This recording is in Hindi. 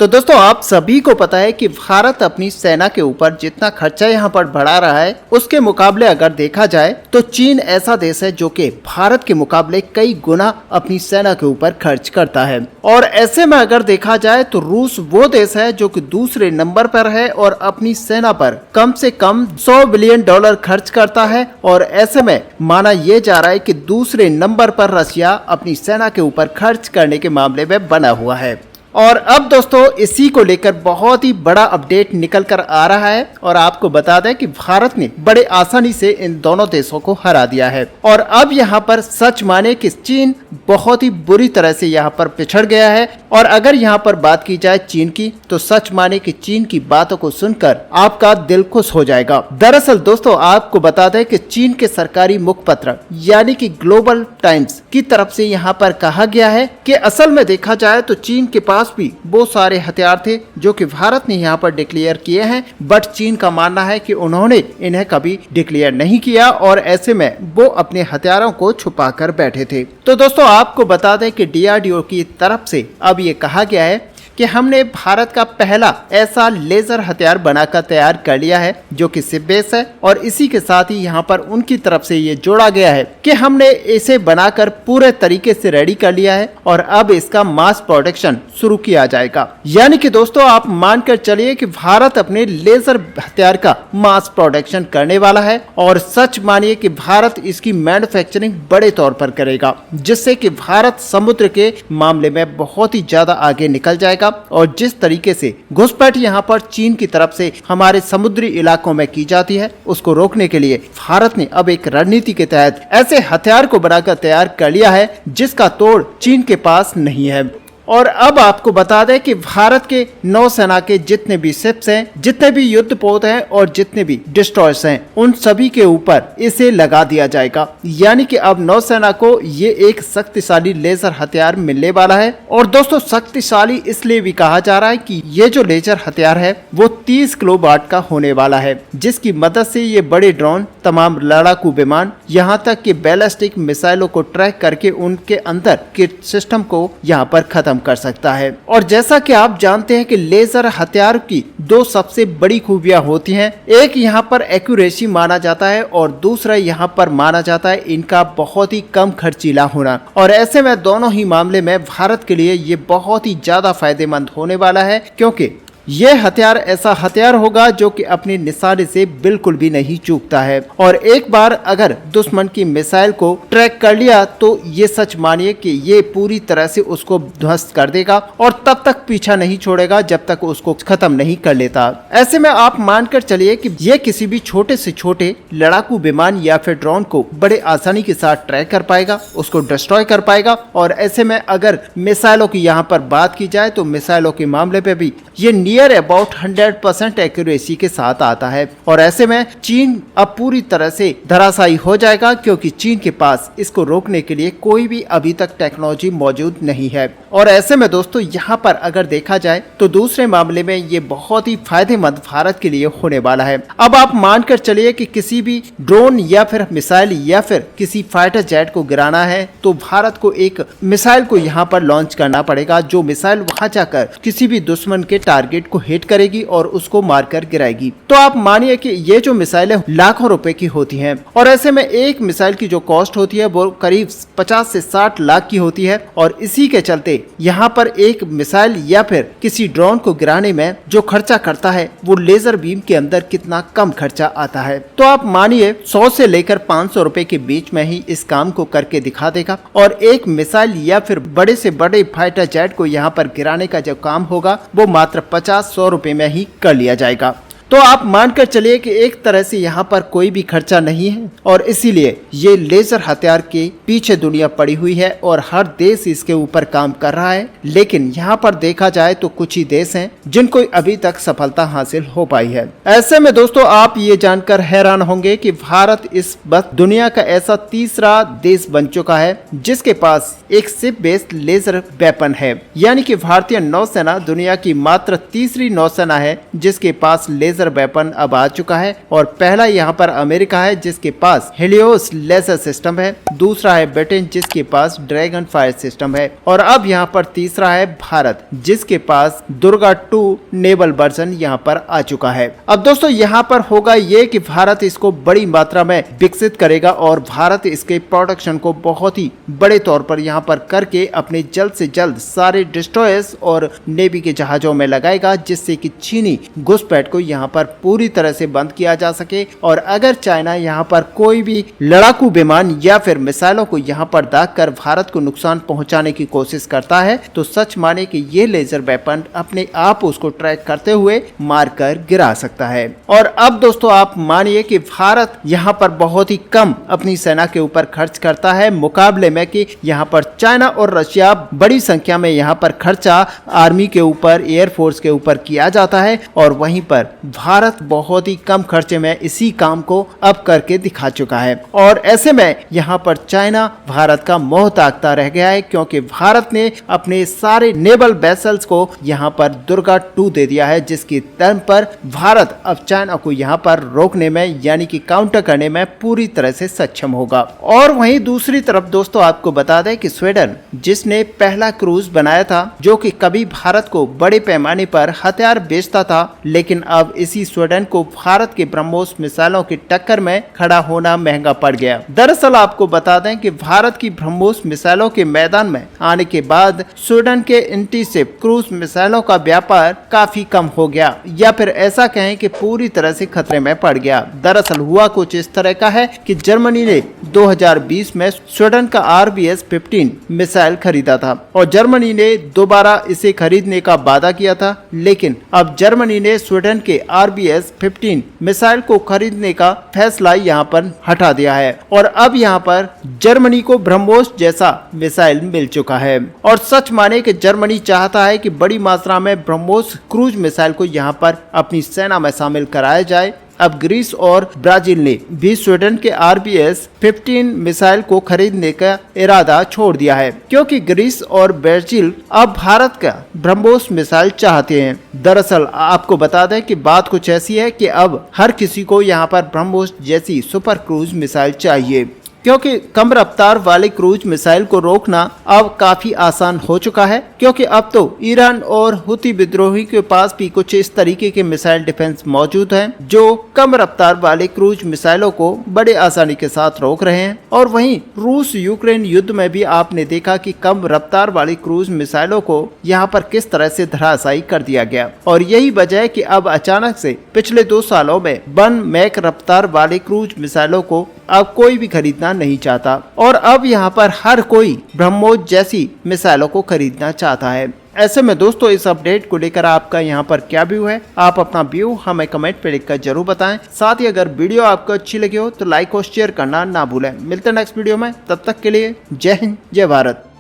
तो दोस्तों आप सभी को पता है कि भारत अपनी सेना के ऊपर जितना खर्चा यहाँ पर बढ़ा रहा है उसके मुकाबले अगर देखा जाए तो चीन ऐसा देश है जो कि भारत के मुकाबले कई गुना अपनी सेना के ऊपर खर्च करता है। और ऐसे में अगर देखा जाए तो रूस वो देश है जो कि दूसरे नंबर पर है और अपनी सेना पर कम से कम $100 बिलियन खर्च करता है। और ऐसे में माना यह जा रहा है कि दूसरे नंबर पर रशिया अपनी सेना के ऊपर खर्च करने के मामले में बना हुआ है। और अब दोस्तों इसी को लेकर बहुत ही बड़ा अपडेट निकल कर आ रहा है और आपको बता दें कि भारत ने बड़े आसानी से इन दोनों देशों को हरा दिया है। और अब यहाँ पर सच माने कि चीन बहुत ही बुरी तरह से यहाँ पर पिछड़ गया है। और अगर यहाँ पर बात की जाए चीन की तो सच माने कि चीन की बातों को सुनकर आपका दिल खुश हो जाएगा। दरअसल दोस्तों आपको बता दें कि चीन के सरकारी मुखपत्र यानी कि ग्लोबल टाइम्स की तरफ से यहाँ पर कहा गया है कि असल में देखा जाए तो चीन के पास भी बहुत सारे हथियार थे जो कि भारत ने यहाँ पर डिक्लेयर किए हैं, बट चीन का मानना है कि उन्होंने इन्हें कभी डिक्लेयर नहीं किया और ऐसे में वो अपने हथियारों को छुपा कर बैठे थे। तो दोस्तों आपको बता दें कि DRDO की तरफ से अब ये कहा गया है कि हमने भारत का पहला ऐसा लेजर हथियार बनाकर तैयार कर लिया है जो कि सिबेस है। और इसी के साथ ही यहाँ पर उनकी तरफ से ये जोड़ा गया है कि हमने इसे बनाकर पूरे तरीके से रेडी कर लिया है और अब इसका मास प्रोडक्शन शुरू किया जाएगा। यानी कि दोस्तों आप मानकर चलिए कि भारत अपने लेजर हथियार का मास प्रोडक्शन करने वाला है। और सच मानिए कि भारत इसकी मैन्युफैक्चरिंग बड़े तौर पर करेगा जिससे कि भारत समुद्र के मामले में बहुत ही ज्यादा आगे निकल जाएगा। और जिस तरीके से घुसपैठ यहाँ पर चीन की तरफ से हमारे समुद्री इलाकों में की जाती है उसको रोकने के लिए भारत ने अब एक रणनीति के तहत ऐसे हथियार को बनाकर तैयार कर लिया है जिसका तोड़ चीन के पास नहीं है। और अब आपको बता दें कि भारत के नौसेना के जितने भी शिप्स हैं, जितने भी युद्धपोत हैं और जितने भी डिस्ट्रॉयर्स हैं, उन सभी के ऊपर इसे लगा दिया जाएगा। यानी कि अब नौसेना को ये एक शक्तिशाली लेजर हथियार मिलने वाला है। और दोस्तों शक्तिशाली इसलिए भी कहा जा रहा है कि ये जो लेजर हथियार है वो 30 किलोवाट का होने वाला है जिसकी मदद से ये बड़े ड्रोन, तमाम लड़ाकू विमान, यहाँ तक कि बैलिस्टिक मिसाइलों को ट्रैक करके उनके अंदर के सिस्टम को यहाँ पर खत्म कर सकता है। और जैसा कि आप जानते हैं कि लेजर हथियार की दो सबसे बड़ी खूबियां होती हैं, एक यहाँ पर एक्यूरेसी माना जाता है और दूसरा यहाँ पर माना जाता है इनका बहुत ही कम खर्चीला होना। और ऐसे में दोनों ही मामले में भारत के लिए ये बहुत ही ज्यादा फायदेमंद होने वाला है क्योंकि यह हथियार ऐसा हथियार होगा जो कि अपने निशाने से बिल्कुल भी नहीं चूकता है। और एक बार अगर दुश्मन की मिसाइल को ट्रैक कर लिया तो ये सच मानिए कि ये पूरी तरह से उसको ध्वस्त कर देगा और तब तक पीछा नहीं छोड़ेगा जब तक उसको खत्म नहीं कर लेता। ऐसे में आप मानकर चलिए कि ये किसी भी छोटे से छोटे लड़ाकू विमान या फिर ड्रोन को बड़े आसानी के साथ ट्रैक कर पाएगा, उसको डिस्ट्रॉय कर पाएगा। और ऐसे में अगर मिसाइलों की यहाँ पर बात की जाए तो मिसाइलों के मामले पे भी ये नियर अबाउट 100% एक्यूरेसी के साथ आता है। और ऐसे में चीन अब पूरी तरह से धराशायी हो जाएगा क्योंकि चीन के पास इसको रोकने के लिए कोई भी अभी तक टेक्नोलॉजी मौजूद नहीं है। और ऐसे में दोस्तों यहाँ पर अगर देखा जाए तो दूसरे मामले में ये बहुत ही फायदेमंद भारत के लिए होने वाला है। अब आप मानकर चलिए कि किसी भी ड्रोन या फिर मिसाइल या फिर किसी फाइटर जेट को गिराना है तो भारत को एक मिसाइल को यहाँ पर लॉन्च करना पड़ेगा जो मिसाइल वहां जाकर किसी भी दुश्मन के टारगेट को हिट करेगी और उसको मारकर गिराएगी। तो आप मानिए कि ये जो मिसाइलें लाखों रुपए की होती हैं और ऐसे में एक मिसाइल की जो कॉस्ट होती है वो करीब 50 से 60 लाख की होती है। और इसी के चलते यहाँ पर एक मिसाइल या फिर किसी ड्रोन को गिराने में जो खर्चा करता है वो लेजर बीम के अंदर कितना कम खर्चा आता है। तो आप मानिए 100 से लेकर 500 रुपए के बीच में ही इस काम को करके दिखा देगा। और एक मिसाइल या फिर बड़े से बड़े फाइटर जेट को यहाँ पर गिराने का जो काम होगा वो मात्र 50-100 रुपए में ही कर लिया जाएगा। तो आप मानकर चलिए कि एक तरह से यहाँ पर कोई भी खर्चा नहीं है और इसीलिए ये लेजर हथियार के पीछे दुनिया पड़ी हुई है और हर देश इसके ऊपर काम कर रहा है। लेकिन यहाँ पर देखा जाए तो कुछ ही देश हैं जिनको अभी तक सफलता हासिल हो पाई है। ऐसे में दोस्तों आप ये जानकर हैरान होंगे कि भारत इस वक्त दुनिया का ऐसा तीसरा देश बन चुका है जिसके पास एक शिप बेस्ड लेजर वेपन है। यानी कि भारतीय नौसेना दुनिया की मात्र तीसरी नौसेना है जिसके पास लेजर लेजर वेपन अब आ चुका है और पहला यहाँ पर अमेरिका है जिसके पास हेलियोस लेजर सिस्टम है, दूसरा है ब्रिटेन जिसके पास ड्रैगन फायर सिस्टम है और अब यहाँ पर तीसरा है भारत जिसके पास दुर्गा 2 नेवल वर्जन यहाँ पर आ चुका है। अब दोस्तों यहाँ पर होगा ये कि भारत इसको बड़ी मात्रा में विकसित करेगा और भारत इसके प्रोडक्शन को बहुत ही बड़े तौर पर यहाँ पर करके अपने जल्द से जल्द सारे डिस्ट्रॉयर्स और नेवी के जहाजों में लगाएगा, जिससे कि चीनी घुसपैठ को यहाँ पर पूरी तरह से बंद किया जा सके। और अगर चाइना यहाँ पर कोई भी लड़ाकू विमान या फिर मिसाइलों को यहाँ पर दागकर भारत को नुकसान पहुंचाने की कोशिश करता है तो सच माने कि ये लेजर वेपन अपने आप उसको ट्रैक करते हुए मारकर गिरा सकता है। और अब दोस्तों आप मानिए कि भारत यहाँ पर बहुत ही कम अपनी सेना के ऊपर खर्च करता है मुकाबले में कि यहाँ पर चाइना और रशिया बड़ी संख्या में यहाँ पर खर्चा आर्मी के ऊपर, एयरफोर्स के ऊपर किया जाता है और वहीं पर भारत बहुत ही कम खर्चे में इसी काम को अब करके दिखा चुका है। और ऐसे में यहाँ पर चाइना भारत का मोह ताकता रह गया है क्योंकि भारत ने अपने सारे नेवल वेसल्स को यहाँ पर दुर्गा 2 दे दिया है, जिसकी दम पर भारत अब चाइना को यहाँ पर रोकने में यानी कि काउंटर करने में पूरी तरह से सक्षम होगा। और वहीं दूसरी तरफ दोस्तों आपको बता दें कि स्वीडन जिसने पहला क्रूज बनाया था जो कि कभी भारत को बड़े पैमाने पर हथियार बेचता था, लेकिन अब इसी स्वीडन को भारत के ब्रह्मोस मिसाइलों की टक्कर में खड़ा होना महंगा पड़ गया। दरअसल आपको बता दें कि भारत की ब्रह्मोस मिसाइलों के मैदान में आने के बाद स्वीडन के इंटीशिप क्रूज मिसाइलों का व्यापार काफी कम हो गया या फिर ऐसा कहें कि पूरी तरह से खतरे में पड़ गया। दरअसल हुआ कुछ इस तरह का है कि जर्मनी ने 2020 में स्वीडन का RBS 15 मिसाइल खरीदा था और जर्मनी ने दोबारा इसे खरीदने का वादा किया था, लेकिन अब जर्मनी ने स्वीडन के RBS 15 मिसाइल को खरीदने का फैसला यहाँ पर हटा दिया है और अब यहाँ पर जर्मनी को ब्रह्मोस जैसा मिसाइल मिल चुका है। और सच माने कि जर्मनी चाहता है कि बड़ी मात्रा में ब्रह्मोस क्रूज मिसाइल को यहाँ पर अपनी सेना में शामिल कराया जाए। अब ग्रीस और ब्राजील ने भी स्वीडन के RBS 15 मिसाइल को खरीदने का इरादा छोड़ दिया है क्योंकि ग्रीस और ब्राजील अब भारत का ब्रह्मोस मिसाइल चाहते हैं। दरअसल आपको बता दें कि बात कुछ ऐसी है कि अब हर किसी को यहाँ पर ब्रह्मोस जैसी सुपर क्रूज मिसाइल चाहिए क्योंकि कम रफ्तार वाले क्रूज मिसाइल को रोकना अब काफी आसान हो चुका है क्योंकि अब तो ईरान और हुती विद्रोही के पास भी कुछ इस तरीके के मिसाइल डिफेंस मौजूद हैं जो कम रफ्तार वाले क्रूज मिसाइलों को बड़े आसानी के साथ रोक रहे हैं। और वहीं रूस यूक्रेन युद्ध में भी आपने देखा कि कम रफ्तार वाली क्रूज मिसाइलों को यहाँ पर किस तरह से धराशायी कर दिया गया और यही वजह है कि अब अचानक से पिछले 2 सालों में 1 मैक रफ्तार वाले क्रूज मिसाइलों को अब कोई भी खरीदना नहीं चाहता और अब यहाँ पर हर कोई ब्रह्मोस जैसी मिसाइलों को खरीदना चाहता है। ऐसे में दोस्तों इस अपडेट को लेकर आपका यहाँ पर क्या व्यू है, आप अपना व्यू हमें कमेंट पे लिखकर जरूर बताएं। साथ ही अगर वीडियो आपको अच्छी लगी हो तो लाइक और शेयर करना ना भूलें। मिलते हैं नेक्स्ट वीडियो में, तब तक के लिए जय हिंद जय भारत।